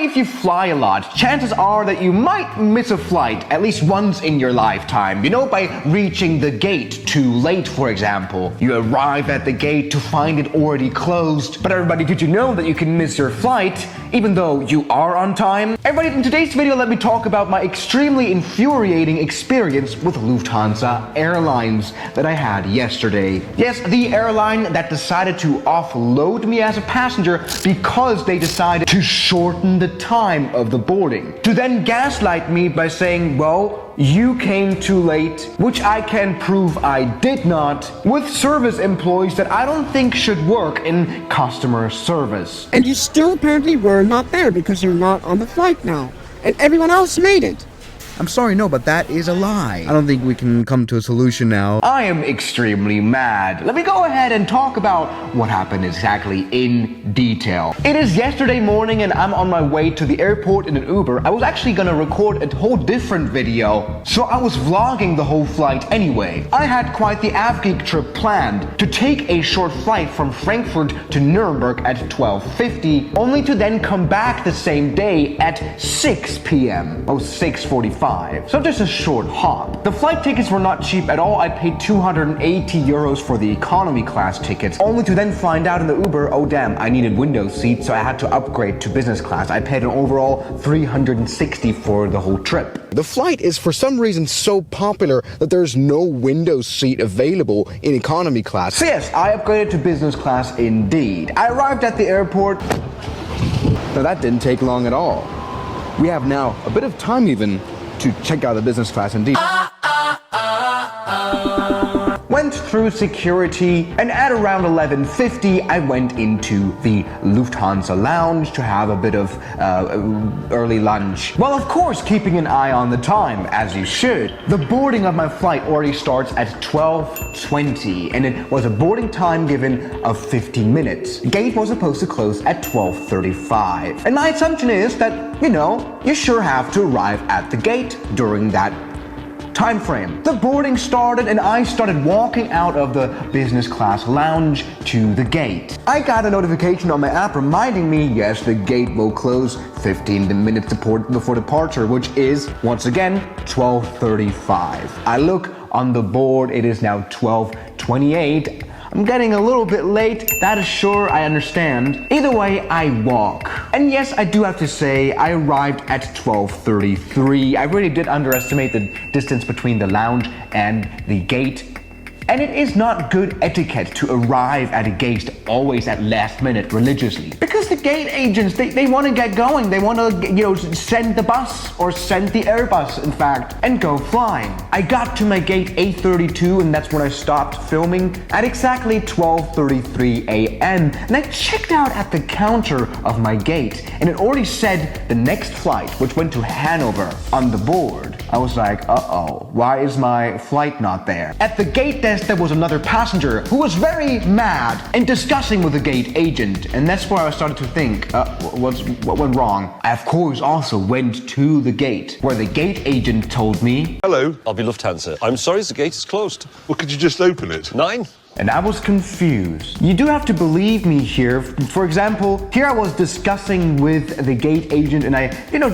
if you fly a lot, chances are that you might miss a flight at least once in your lifetime. You know, by reaching the gate too late, for example. You arrive at the gate to find it already closed. But everybody, did you know that you can miss your flight even though you are on time? Everybody, in today's video, let me talk about my extremely infuriating experience with Lufthansa Airlines that I had yesterday. Yes, the airline that decided to offload me as a passenger because they decided to shorten the time of the boarding. To then gaslight me by saying, well, you came too late, which I can prove I did not, with service employees that I don't think should work in customer service. And you still apparently were not there because you're not on the flight now. And everyone else made it. I'm sorry, no, but that is a lie. I don't think we can come to a solution now. I am extremely mad. Let me go ahead and talk about what happened exactly in detail. It is yesterday morning and I'm on my way to the airport in an Uber. I was actually gonna record a whole different video, so I was vlogging the whole flight anyway. I had quite the AvGeek trip planned to take a short flight from Frankfurt to Nuremberg at 12:50, only to then come back the same day at 6 p.m. Oh, 6:45. So just a short hop. The flight tickets were not cheap at all. I paid 280 euros for the economy class tickets, only to then find out in the Uber, oh damn, I needed window seats, so I had to upgrade to business class. I paid an overall 360 for the whole trip. The flight is for some reason so popular that there's no window seat available in economy class. So yes, I upgraded to business class indeed. I arrived at the airport. Now that didn't take long at all. We have now a bit of time even to check out the business class indeed. Went through security, and at around 11:50 I went into the Lufthansa lounge to have a bit of early lunch. Well, of course, keeping an eye on the time, as you should. The boarding of my flight already starts at 12:20, and it was a boarding time given of 15 minutes. The gate was supposed to close at 12:35. And my assumption is that, you sure have to arrive at the gate during that time frame. The boarding started and I started walking out of the business class lounge to the gate. I got a notification on my app reminding me, yes, the gate will close 15 minutes before departure, which is, once again, 12:35. I look on the board, it is now 12:28. I'm getting a little bit late, that is sure, I understand. Either way, I walk. And yes, I do have to say, I arrived at 12:33. I really did underestimate the distance between the lounge and the gate. And it is not good etiquette to arrive at a gate always at last minute religiously. Because the gate agents, they want to get going. They want to, send the bus or send the Airbus, in fact, and go flying. I got to my gate 8:32 and that's when I stopped filming at exactly 12:33 a.m. And I checked out at the counter of my gate and it already said the next flight, which went to Hanover, on the board. I was like, uh-oh, why is my flight not there? At the gate desk, there was another passenger who was very mad and discussing with the gate agent. And that's where I started to think, what went wrong? I, of course, also went to the gate, where the gate agent told me, hello, I'll be Lufthansa. I'm sorry, the gate is closed. Well, could you just open it? 9. And I was confused. You do have to believe me here. For example, here I was discussing with the gate agent and I,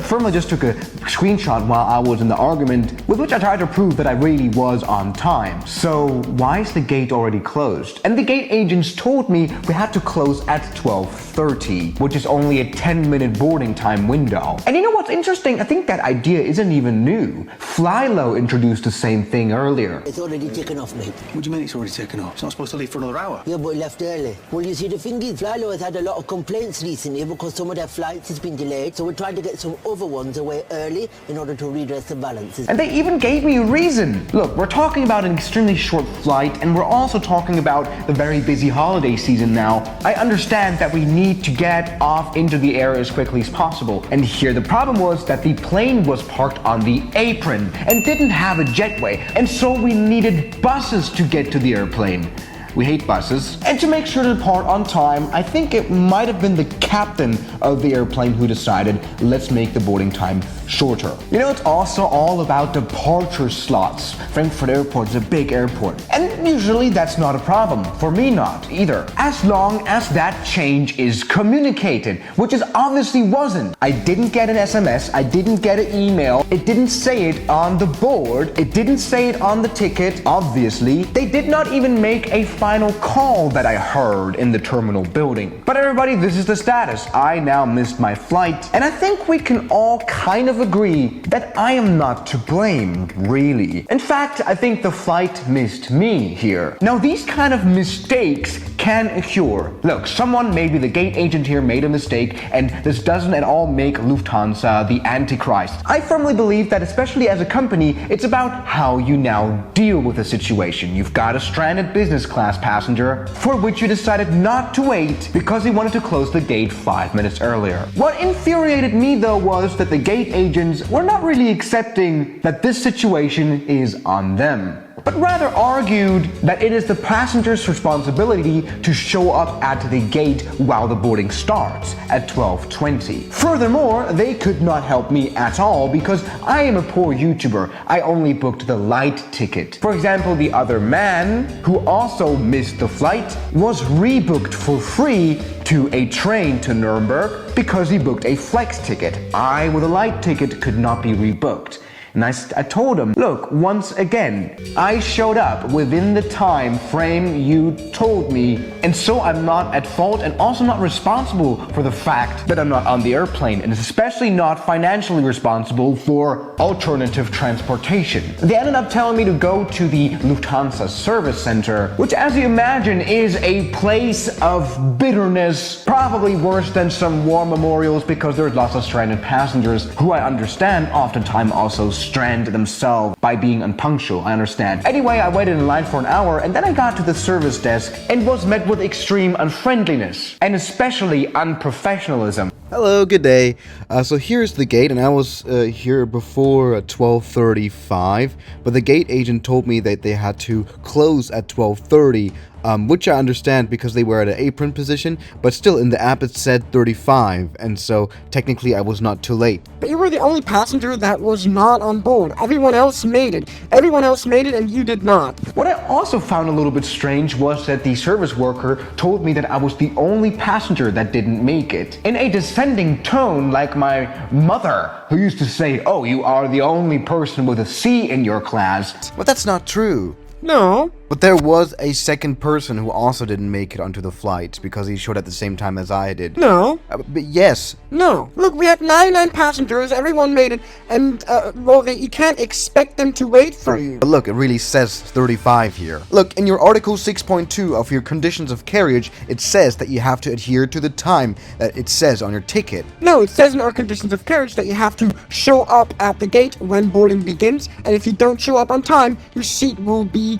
firmly just took a screenshot while I was in the argument, with which I tried to prove that I really was on time. So why is the gate already closed? And the gate agents told me we had to close at 12:30, which is only a 10-minute boarding time window. And you know what's interesting? I think that idea isn't even new. Flylo introduced the same thing earlier. It's already taken off, mate. What do you mean it's already taken off? It's not supposed to leave for another hour. Yeah, but it left early. Well, you see, the thing is, Flylo has had a lot of complaints recently because some of their flights has been delayed, so we're trying to get some other ones away early in order to redress the balances. And they even gave me a reason. Look, we're talking about an extremely short flight, and we're also talking about the very busy holiday season now. I understand that we need to get off into the air as quickly as possible. And here the problem was that the plane was parked on the apron and didn't have a jetway, and so we needed buses to get to the airplane. We hate buses. And to make sure to depart on time, I think it might have been the captain of the airplane who decided, let's make the boarding time shorter. You know, it's also all about departure slots. Frankfurt Airport is a big airport. And And usually that's not a problem. For me, not either. As long as that change is communicated, which it obviously wasn't. I didn't get an SMS, I didn't get an email, it didn't say it on the board, it didn't say it on the ticket, obviously. They did not even make a final call that I heard in the terminal building. But everybody, this is the status. I now missed my flight, and I think we can all kind of agree that I am not to blame, really. In fact, I think the flight missed me here. Now, these kind of mistakes can occur. Look, someone, maybe the gate agent here, made a mistake, and this doesn't at all make Lufthansa the Antichrist. I firmly believe that, especially as a company, it's about how you now deal with a situation. You've got a stranded business class passenger for which you decided not to wait because he wanted to close the gate 5 minutes earlier. What infuriated me, though, was that the gate agents were not really accepting that this situation is on them, but rather argued that it is the passenger's responsibility to show up at the gate while the boarding starts at 12:20. Furthermore, they could not help me at all because I am a poor YouTuber. I only booked the light ticket. For example, the other man, who also missed the flight, was rebooked for free to a train to Nuremberg because he booked a flex ticket. I, with a light ticket, could not be rebooked. And I told him, look, once again, I showed up within the time frame you told me, and so I'm not at fault and also not responsible for the fact that I'm not on the airplane, and especially not financially responsible for alternative transportation. They ended up telling me to go to the Lufthansa service center, which, as you imagine, is a place of bitterness, probably worse than some war memorials because there's lots of stranded passengers who I understand oftentimes also strand themselves by being unpunctual. I understand. Anyway, I waited in line for an hour, and then I got to the service desk and was met with extreme unfriendliness and especially unprofessionalism. Hello, good day. So here's the gate, and I was here before 12:35, but the gate agent told me that they had to close at 12:30, which I understand because they were at an apron position, but still in the app it said 35, and so technically I was not too late. But you were the only passenger that was not on board. Everyone else made it. Everyone else made it and you did not. What I also found a little bit strange was that the service worker told me that I was the only passenger that didn't make it, in a descending tone like my mother, who used to say, oh, you are the only person with a C in your class. But that's not true. No. But there was a second person who also didn't make it onto the flight because he showed at the same time as I did. No. But yes. No. Look, we had 99 passengers, everyone made it, and, you can't expect them to wait for you. But look, it really says 35 here. Look, in your Article 6.2 of your conditions of carriage, it says that you have to adhere to the time that it says on your ticket. No, it says in our conditions of carriage that you have to show up at the gate when boarding begins, and if you don't show up on time, your seat will be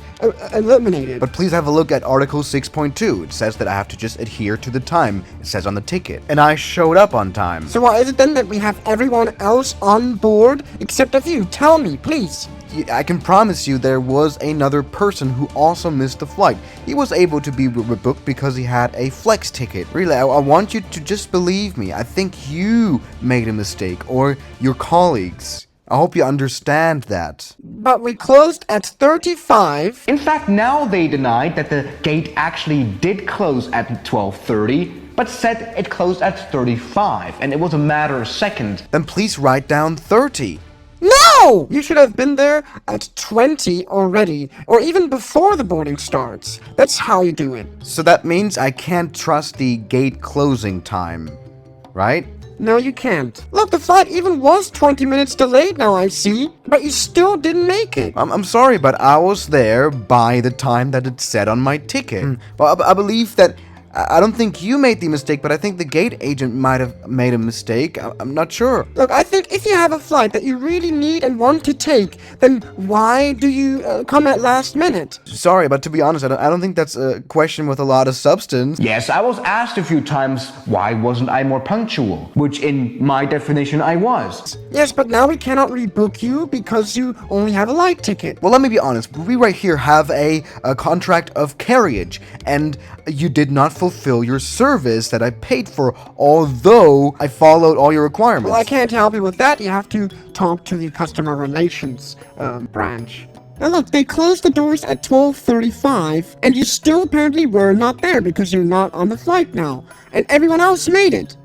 eliminated. But please have a look at Article 6.2. It says that I have to just adhere to the time it says on the ticket. And I showed up on time. So why is it then that we have everyone else on board except of you? Tell me, please. I can promise you there was another person who also missed the flight. He was able to be rebooked because he had a flex ticket. Really, I want you to just believe me. I think you made a mistake, or your colleagues. I hope you understand that. But we closed at 35. In fact, now they denied that the gate actually did close at 12:30, but said it closed at 35, and it was a matter of seconds. Then please write down 30. No! You should have been there at 20 already, or even before the boarding starts. That's how you do it. So that means I can't trust the gate closing time, right? No, you can't. Look, the flight even was 20 minutes delayed now, I see. But you still didn't make it. I'm sorry, but I was there by the time that it said on my ticket. Well, I believe that... I don't think you made the mistake, but I think the gate agent might have made a mistake. I'm not sure. Look, I think if you have a flight that you really need and want to take, then why do you come at last minute? Sorry, but to be honest, I don't think that's a question with a lot of substance. Yes, I was asked a few times why wasn't I more punctual, which in my definition I was. Yes, but now we cannot rebook you because you only have a light ticket. Well, let me be honest. We right here have a contract of carriage, and you did not fulfill your service that I paid for, although I followed all your requirements. Well, I can't help you with that. You have to talk to the customer relations branch. Now look, they closed the doors at 12:35, and you still apparently were not there because you're not on the flight now, and everyone else made it.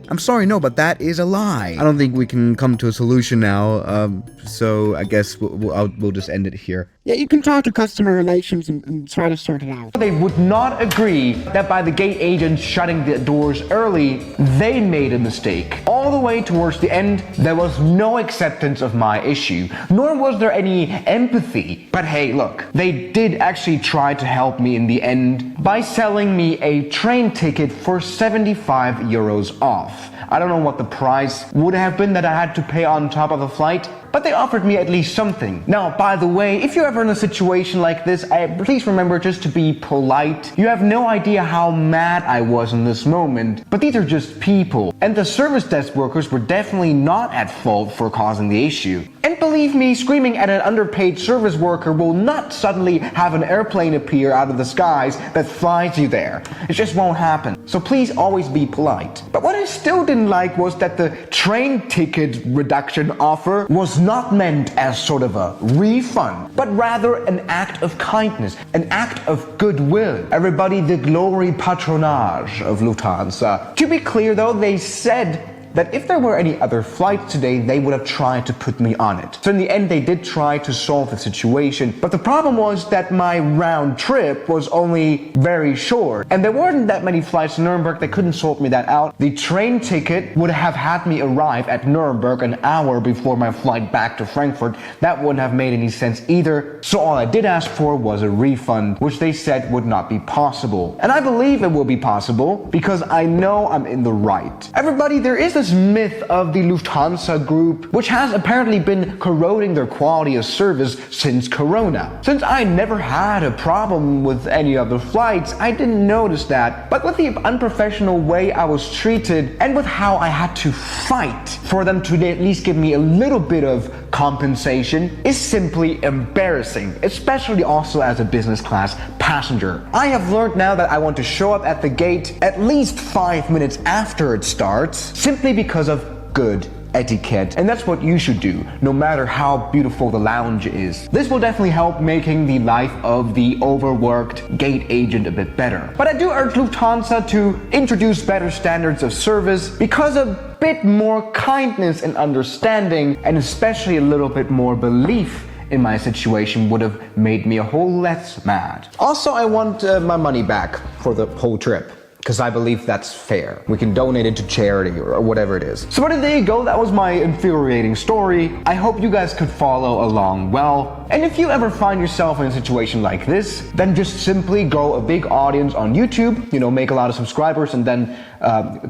I'm sorry, no, but that is a lie. I don't think we can come to a solution now, so I guess we'll just end it here. Yeah, you can talk to customer relations and try to sort it out. They would not agree that by the gate agents shutting the doors early, they made a mistake. All the way towards the end, there was no acceptance of my issue, nor was there any empathy. But hey, look, they did actually try to help me in the end by selling me a train ticket for 75 euros off. I don't know what the price would have been that I had to pay on top of the flight, but they offered me at least something. Now, by the way, if you're ever in a situation like this, please remember just to be polite. You have no idea how mad I was in this moment, but these are just people. And the service desk workers were definitely not at fault for causing the issue. And believe me, screaming at an underpaid service worker will not suddenly have an airplane appear out of the skies that flies you there. It just won't happen. So please always be polite. But what I still didn't like was that the train ticket reduction offer was not meant as sort of a refund, but rather an act of kindness, an act of goodwill. Everybody, the glory patronage of Lufthansa. To be clear though, they said that if there were any other flights today, they would have tried to put me on it. So in the end, they did try to solve the situation. But the problem was that my round trip was only very short. And there weren't that many flights to Nuremberg. They couldn't sort me that out. The train ticket would have had me arrive at Nuremberg an hour before my flight back to Frankfurt. That wouldn't have made any sense either. So all I did ask for was a refund, which they said would not be possible. And I believe it will be possible because I know I'm in the right. Everybody, there is this myth of the Lufthansa group, which has apparently been corroding their quality of service since Corona. Since I never had a problem with any of the flights, I didn't notice that. But with the unprofessional way I was treated, and with how I had to fight for them to at least give me a little bit of compensation, is simply embarrassing, especially also as a business class passenger. I have learned now that I want to show up at the gate at least 5 minutes after it starts, simply because of good etiquette. And that's what you should do, no matter how beautiful the lounge is. This will definitely help making the life of the overworked gate agent a bit better. But I do urge Lufthansa to introduce better standards of service, because a bit more kindness and understanding, and especially a little bit more belief in my situation, would have made me a whole less mad. Also, I want my money back for the whole trip, because I believe that's fair. We can donate it to charity or whatever it is. So there you go, that was my infuriating story. I hope you guys could follow along well. And if you ever find yourself in a situation like this, then just simply grow a big audience on YouTube, make a lot of subscribers, and then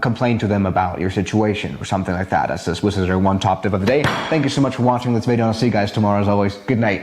complain to them about your situation or something like that. That's this was our one top tip of the day. Thank you so much for watching this video, and I'll see you guys tomorrow as always. Good night.